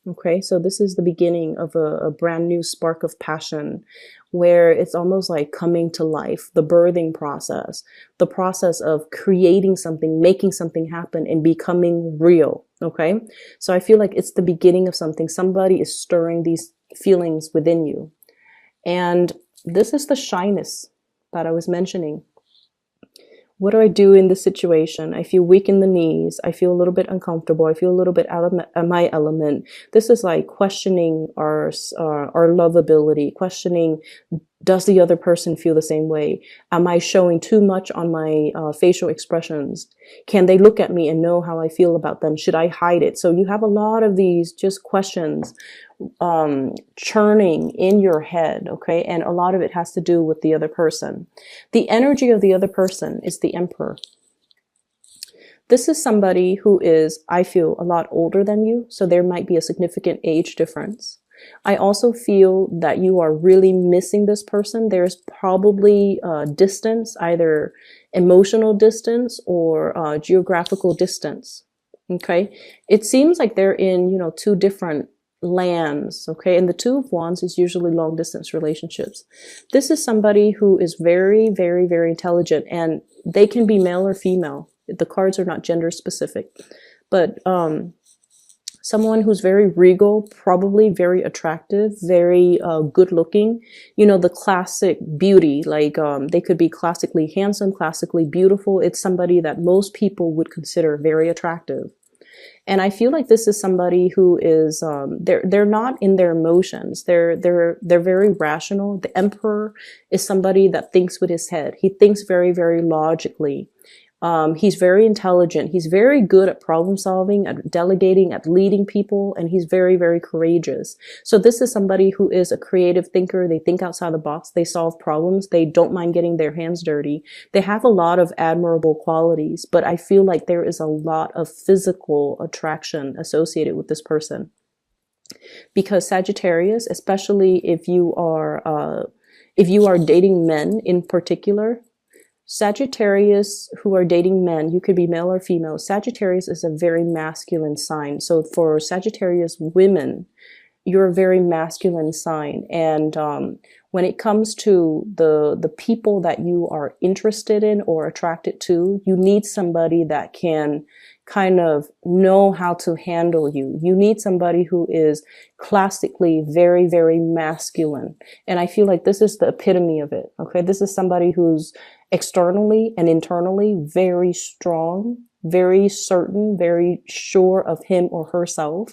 Okay, so this is the beginning of a brand new spark of passion where it's almost like coming to life, the birthing process, the process of creating something, making something happen, and becoming real. Okay, so I feel like it's the beginning of something. Somebody is stirring these feelings within you. And this is the shyness that I was mentioning. What do I do in this situation? I feel weak in the knees. I feel a little bit uncomfortable. I feel a little bit out of my element. This is like questioning our lovability, questioning, does the other person feel the same way? Am I showing too much on my facial expressions? Can they look at me and know how I feel about them? Should I hide it? So you have a lot of these just questions churning in your head, okay? And a lot of it has to do with the other person. The energy of the other person is the Emperor. This is somebody who is, I feel, a lot older than you, so there might be a significant age difference. I also feel that you are really missing this person. There's probably distance, either emotional distance or geographical distance. Okay, it seems like they're in, two different lands. Okay, and the Two of Wands is usually long distance relationships. This is somebody who is very, very, very intelligent, and they can be male or female. The cards are not gender specific, but someone who's very regal, probably very attractive, very good looking, the classic beauty, like they could be classically handsome, classically beautiful. It's somebody that most people would consider very attractive. And I feel like this is somebody who is they're not in their emotions. They're very rational. The Emperor is somebody that thinks with his head. He thinks very, very logically. He's very intelligent. He's very good at problem solving, at delegating, at leading people, and he's very, very courageous. So this is somebody who is a creative thinker. They think outside the box. They solve problems. They don't mind getting their hands dirty. They have a lot of admirable qualities, but I feel like there is a lot of physical attraction associated with this person. Because Sagittarius, especially if you are dating men in particular, Sagittarius who are dating men, you could be male or female. Sagittarius is a very masculine sign. So for Sagittarius women, you're a very masculine sign. And when it comes to the people that you are interested in or attracted to, you need somebody that can kind of know how to handle you. You need somebody who is classically very, very masculine. And I feel like this is the epitome of it. Okay. This is somebody who's externally and internally very strong, very certain, very sure of him or herself.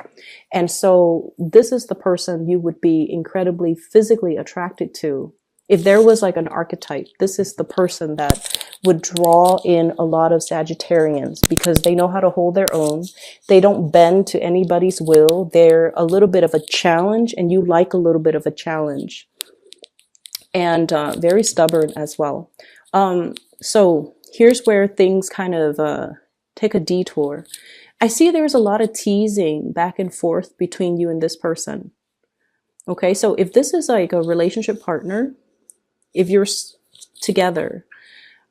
And so this is the person you would be incredibly physically attracted to. If there was like an archetype, this is the person that would draw in a lot of Sagittarians because they know how to hold their own. They don't bend to anybody's will. They're a little bit of a challenge, and you like a little bit of a challenge. And very stubborn as well. So here's where things kind of take a detour. I see there's a lot of teasing back and forth between you and this person. Okay, so if this is like a relationship partner, if you're together,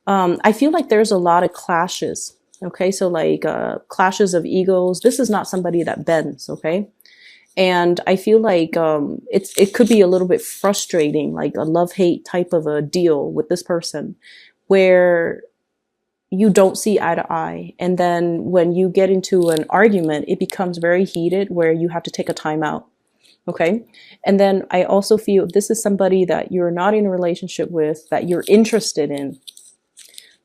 I feel like there's a lot of clashes. Okay, so like clashes of egos. This is not somebody that bends. Okay, and I feel like it could be a little bit frustrating, like a love-hate type of a deal with this person, where you don't see eye to eye. And then when you get into an argument, it becomes very heated where you have to take a time out. Okay. And then I also feel this is somebody that you're not in a relationship with, that you're interested in.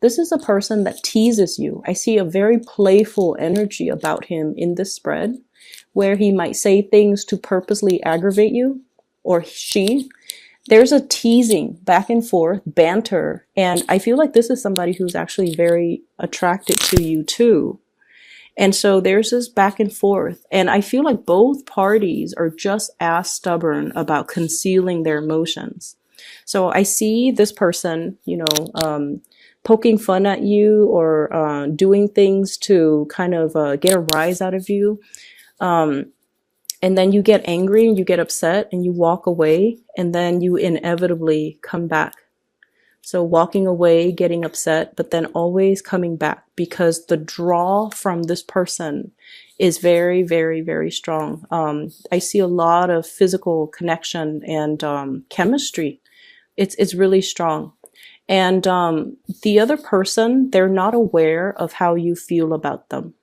This is a person that teases you. I see a very playful energy about him in this spread, where he might say things to purposely aggravate you, or she. There's a teasing back and forth, banter. And I feel like this is somebody who's actually very attracted to you too. And so there's this back and forth. And I feel like both parties are just as stubborn about concealing their emotions. So I see this person, poking fun at you or doing things to kind of get a rise out of you. And then you get angry and you get upset and you walk away, and then you inevitably come back. So walking away, getting upset, but then always coming back, because the draw from this person is very, very, very strong. I see a lot of physical connection and chemistry. It's really strong. And the other person, they're not aware of how you feel about them.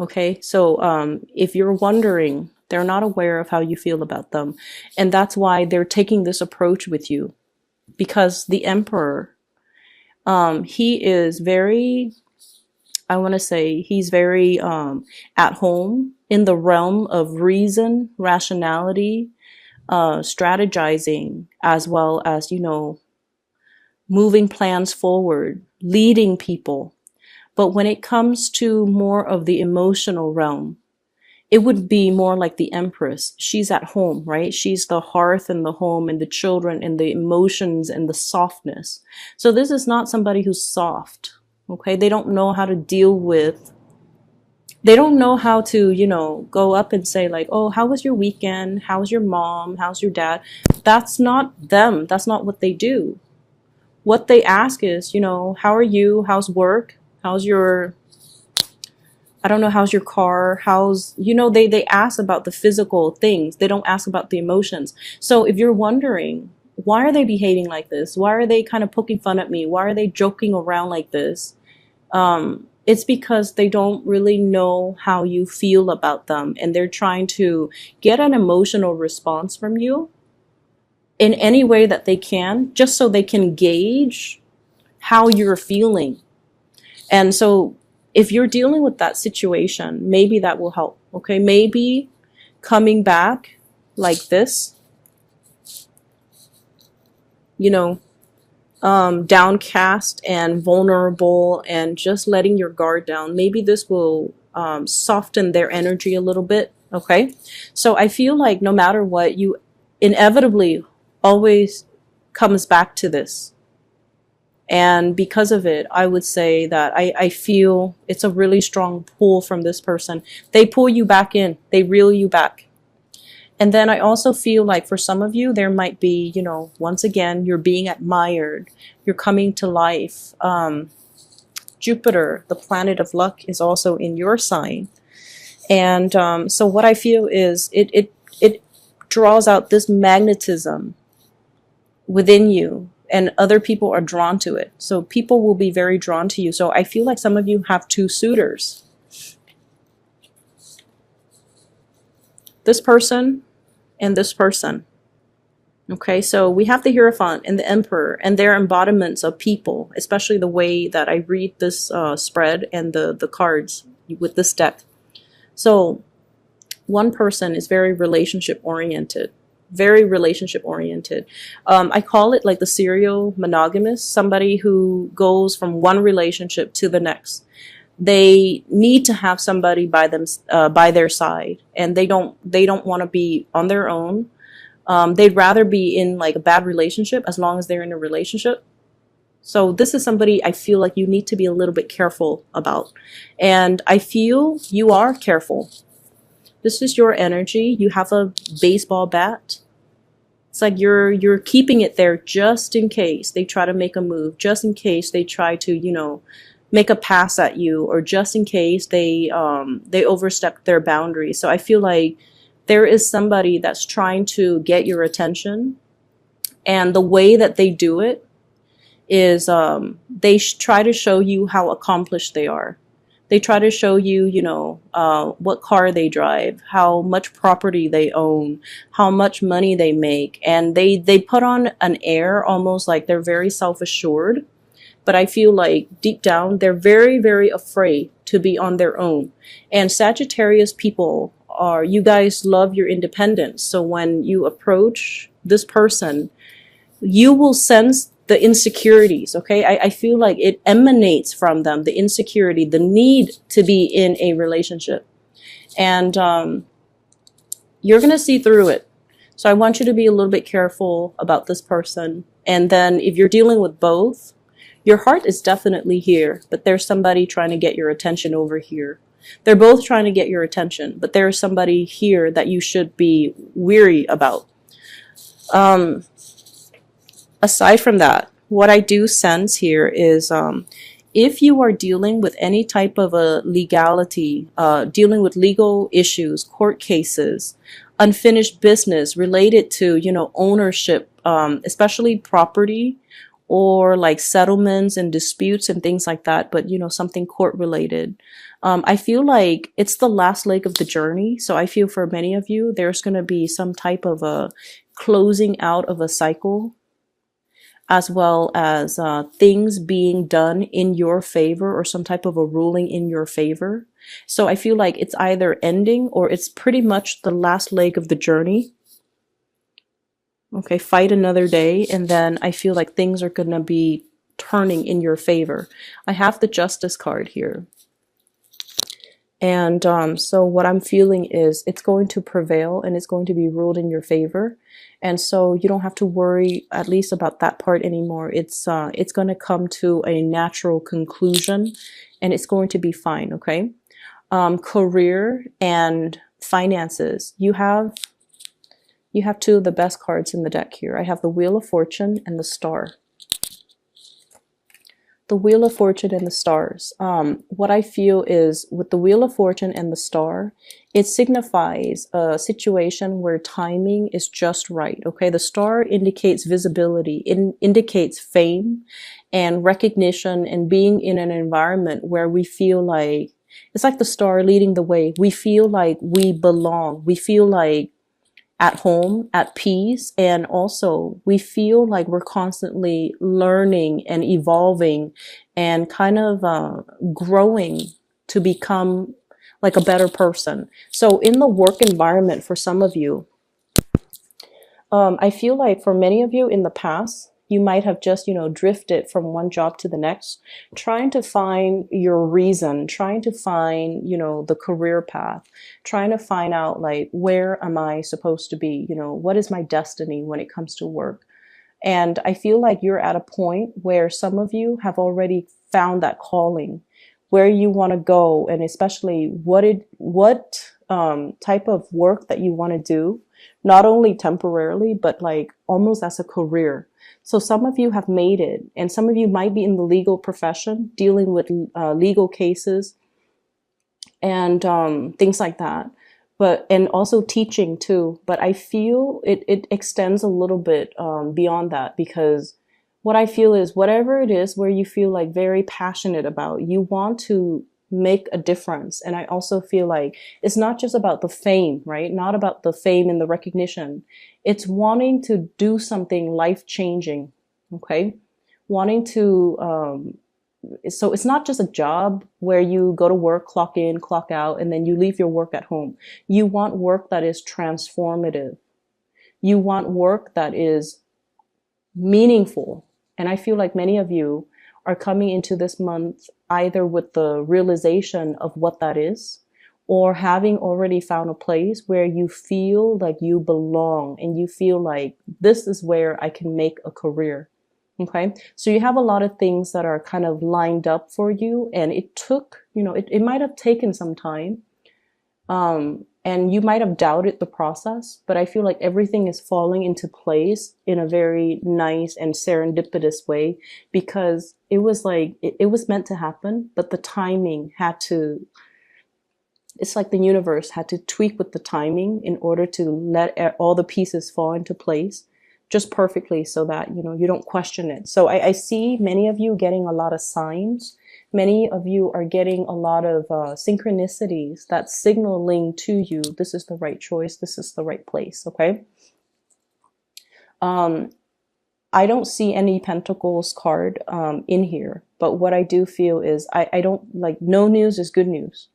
Okay, so if you're wondering, they're not aware of how you feel about them. And that's why they're taking this approach with you. Because the Emperor, he is very, I want to say, he's very at home in the realm of reason, rationality, strategizing, as well as, you know, moving plans forward, leading people. But when it comes to more of the emotional realm, it would be more like the Empress. She's at home, right? She's the hearth and the home and the children and the emotions and the softness. So this is not somebody who's soft, okay? They don't know how to deal with, they don't know how to, you know, go up and say like, oh, how was your weekend? How's your mom? How's your dad? That's not them. That's not what they do. What they ask is, you know, how are you? How's work? How's your, I don't know, how's your car? How's, you know, they ask about the physical things. They don't ask about the emotions. So if you're wondering, why are they behaving like this? Why are they kind of poking fun at me? Why are they joking around like this? It's because they don't really know how you feel about them. And they're trying to get an emotional response from you in any way that they can, just so they can gauge how you're feeling. And so if you're dealing with that situation, maybe that will help. Okay, maybe coming back like this, you know, downcast and vulnerable and just letting your guard down. Maybe this will soften their energy a little bit. Okay, so I feel like no matter what, you inevitably always comes back to this. And because of it, I would say that I feel it's a really strong pull from this person. They pull you back in. They reel you back. And then I also feel like for some of you, there might be, you know, once again, you're being admired. You're coming to life. Jupiter, the planet of luck, is also in your sign. And so what I feel is it draws out this magnetism within you. And other people are drawn to it. So people will be very drawn to you. So I feel like some of you have two suitors. This person and this person. Okay, so we have the Hierophant and the Emperor, and they're embodiments of people, especially the way that I read this spread and the cards with this deck. So one person is very relationship oriented. Very relationship oriented. I call it like the serial monogamous, somebody who goes from one relationship to the next. They need to have somebody by them, by their side, and they don't want to be on their own. They'd rather be in like a bad relationship as long as they're in a relationship. So this is somebody I feel like you need to be a little bit careful about. And I feel you are careful. This is your energy. You have a baseball bat. It's like you're keeping it there just in case they try to make a move, just in case they try to, you know, make a pass at you, or just in case they overstep their boundaries. So I feel like there is somebody that's trying to get your attention, and the way that they do it is they try to show you how accomplished they are. They try to show you, you know, what car they drive, how much property they own, how much money they make. And they put on an air almost like they're very self-assured. But I feel like deep down, they're very, very afraid to be on their own. And Sagittarius people are, you guys love your independence. So when you approach this person, you will sense the insecurities, okay? I feel like it emanates from them, the insecurity, the need to be in a relationship. And you're going to see through it. So I want you to be a little bit careful about this person. And then if you're dealing with both, your heart is definitely here, but there's somebody trying to get your attention over here. They're both trying to get your attention, but there's somebody here that you should be weary about. Aside from that, what I do sense here is if you are dealing with any type of a legality, dealing with legal issues, court cases, unfinished business related to, ownership, especially property or like settlements and disputes and things like that, but something court related. I feel like it's the last leg of the journey. So I feel for many of you, there's going to be some type of a closing out of a cycle, as well as things being done in your favor or some type of a ruling in your favor. So I feel like it's either ending or it's pretty much the last leg of the journey. Okay, fight another day, and then I feel like things are going to be turning in your favor. I have the Justice card here. And so what I'm feeling is it's going to prevail and it's going to be ruled in your favor. And so you don't have to worry at least about that part anymore. It's going to come to a natural conclusion and it's going to be fine, okay? Career and finances. You have two of the best cards in the deck here. I have the Wheel of Fortune and the Star. The Wheel of Fortune and the Stars. What I feel is with the Wheel of Fortune and the Star, it signifies a situation where timing is just right. Okay, the star indicates visibility, it indicates fame and recognition and being in an environment where we feel like it's like the star leading the way. We feel like we belong. We feel like at home, at peace, and also we feel like we're constantly learning and evolving and kind of growing to become like a better person. So in the work environment for some of you, I feel like for many of you in the past, you might have just, drifted from one job to the next, trying to find your reason, trying to find, the career path, trying to find out like, where am I supposed to be? What is my destiny when it comes to work? And I feel like you're at a point where some of you have already found that calling, where you want to go, and especially what type of work that you want to do, not only temporarily, but like almost as a career. So some of you have made it, and some of you might be in the legal profession, dealing with legal cases and things like that. And also teaching too. But I feel it extends a little bit beyond that, because what I feel is whatever it is where you feel like very passionate about, you want to make a difference. And I also feel like it's not just about the fame, right? Not about the fame and the recognition. It's wanting to do something life-changing, okay? Wanting to, so it's not just a job where you go to work, clock in, clock out, and then you leave your work at home. You want work that is transformative. You want work that is meaningful. And I feel like many of you are coming into this month either with the realization of what that is, or having already found a place where you feel like you belong and you feel like this is where I can make a career. Okay. So you have a lot of things that are kind of lined up for you, and it took, it might have taken some time. And you might have doubted the process, but I feel like everything is falling into place in a very nice and serendipitous way, because it was like, it was meant to happen, but the timing had to, it's like the universe had to tweak with the timing in order to let all the pieces fall into place just perfectly, so that, you don't question it. So I see many of you getting a lot of signs. Many of you are getting a lot of synchronicities that's signaling to you, this is the right choice, this is the right place, okay? I don't see any Pentacles card in here, but what I do feel is I don't, like, no news is good news.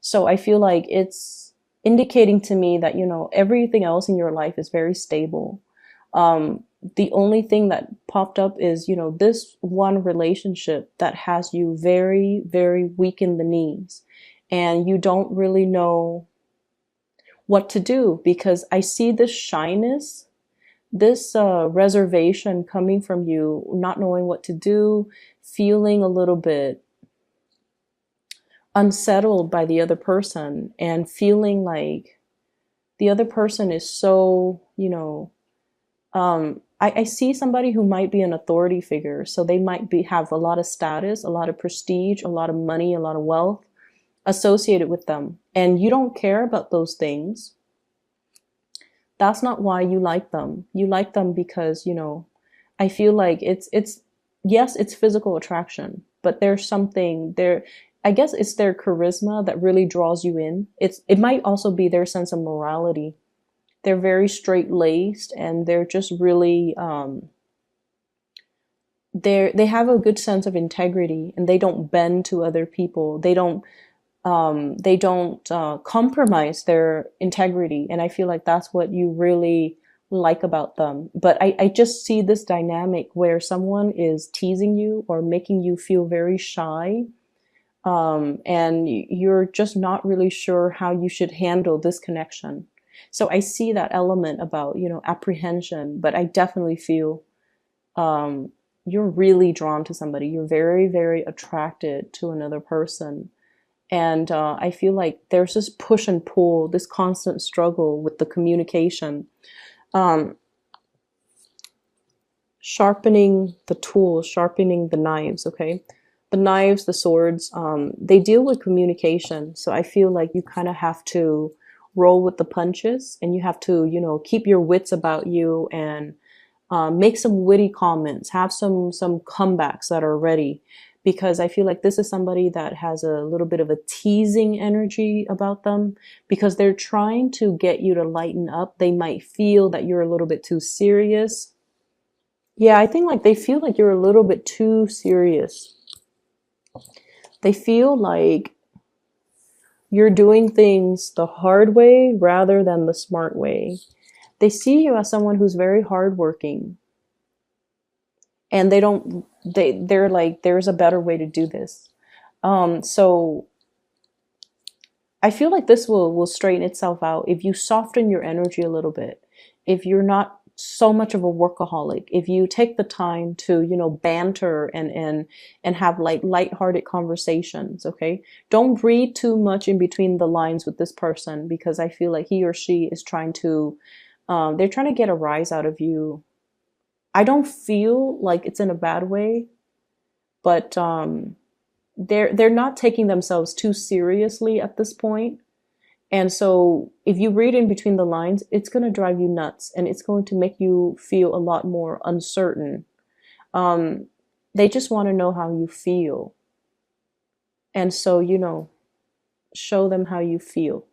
So I feel like it's indicating to me that, everything else in your life is very stable. The only thing that popped up is, this one relationship that has you very, very weak in the knees, and you don't really know what to do, because I see this shyness, this reservation coming from you, not knowing what to do, feeling a little bit unsettled by the other person, and feeling like the other person is so, I see somebody who might be an authority figure. So they might have a lot of status, a lot of prestige, a lot of money, a lot of wealth associated with them. And you don't care about those things. That's not why you like them. You like them because, I feel like yes, it's physical attraction, but there's something there. I guess it's their charisma that really draws you in. It might also be their sense of morality. They're very straight laced, and they're just really they have a good sense of integrity, and they don't bend to other people. They don't compromise their integrity, and I feel like that's what you really like about them. But I just see this dynamic where someone is teasing you or making you feel very shy, and you're just not really sure how you should handle this connection. So I see that element about, apprehension, but I definitely feel you're really drawn to somebody. You're very, very attracted to another person. And I feel like there's this push and pull, this constant struggle with the communication. Um, Sharpening the tools, sharpening the knives, okay? The knives, the swords, they deal with communication. So I feel like you kind of have to roll with the punches, and you have to, keep your wits about you, and make some witty comments, have some comebacks that are ready, because I feel like this is somebody that has a little bit of a teasing energy about them, because they're trying to get you to lighten up. They might feel that you're a little bit too serious. Yeah, I think like they feel like you're a little bit too serious. They feel like you're doing things the hard way rather than the smart way. They see you as someone who's very hardworking, and they're like, there's a better way to do this. So I feel like this will straighten itself out if you soften your energy a little bit. If you're not so much of a workaholic, if you take the time to, banter and have like lighthearted conversations, okay? Don't read too much in between the lines with this person, because I feel like he or she is trying to they're trying to get a rise out of you. I don't feel like it's in a bad way, but they're not taking themselves too seriously at this point. And so if you read in between the lines, it's going to drive you nuts, and it's going to make you feel a lot more uncertain. Um, they just want to know how you feel. And so, show them how you feel.